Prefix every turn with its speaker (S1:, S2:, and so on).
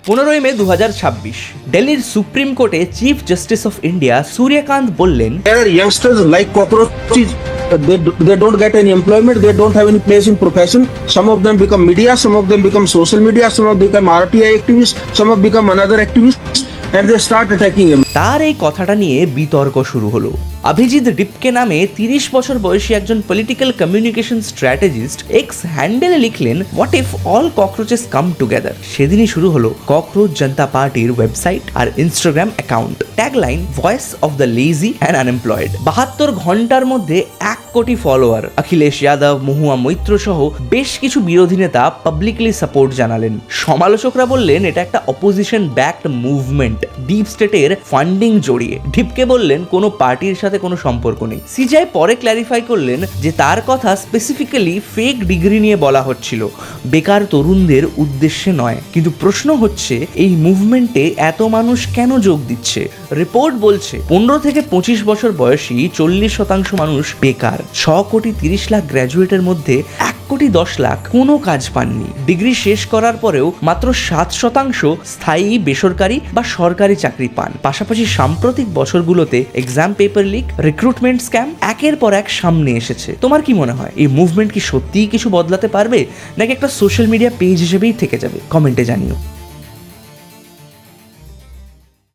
S1: 15 মে 2026 দিল্লির সুপ্রিম কোর্টে chief justice of India Suryakant বললেন,
S2: There are youngsters like cockroaches. They don't get any employment. They don't have any place in profession. Some of them become media. Some of them become social media. Some of them become RTI activists. Some of them become another activists. And they start attacking him.
S1: তার এই কথাটা নিয়ে বিতর্ক শুরু হলো। অভিজিৎ ডিপকে নামে 30 বছর বয়সী একজন পলিটিক্যাল কমিউনিকেশন স্ট্র্যাটেজিস্ট এক্স হ্যান্ডেলে লিখলেন, what if all cockroaches come together. সেদিনই শুরু হলো ককরোচ জনতা পার্টির ওয়েবসাইট আর Instagram account. Tagline, voice of the lazy and unemployed. 72 ঘন্টার মধ্যে 1 কোটি ফলোয়ার। অখিলেশ যাদব, মহুয়া মৈত্র সহ বেশ কিছু বিরোধী নেতা পাবলিকলি সাপোর্ট জানালেন। সমালোচকরা বললেন এটা একটা অপোজিশন ব্যাকড মুভমেন্ট, ডিপ স্টেটের ফান্ডিং জড়িয়ে। ডিপকে বললেন কোনো পার্টির সাথে কোনো সম্পর্ক নেই। সিজাই পরে ক্ল্যারিফাই করলেন যে তার কথা স্পেসিফিক্যালি ফেক ডিগ্রি নিয়ে বলা হচ্ছিল, বেকার তরুণদের উদ্দেশ্যে নয়। কিন্তু প্রশ্ন হচ্ছে, এই মুভমেন্টে এত মানুষ কেন যোগ দিচ্ছে? রিপোর্ট বলছে 15 থেকে 25 বছর বয়সী 40% মানুষ বেকার। 6 কোটি 30 লাখ গ্র্যাজুয়েটের মধ্যে 1 কোটি 10 লাখ কোনো কাজ পাননি। ডিগ্রি শেষ করার পরেও মাত্র 7% স্থায়ী বেসরকারি বা সরকারি চাকরি পান। পাশাপাশি সাম্প্রতিক বছরগুলোতে exam paper leak, recruitment scam একের পর এক সামনে এসেছে। তোমার কি মনে হয়, এই মুভমেন্ট কি সত্যিই কিছু বদলাতে পারবে, নাকি একটা সোশ্যাল মিডিয়া পেজ হিসেবেই থেকে যাবে? কমেন্টে জানিও।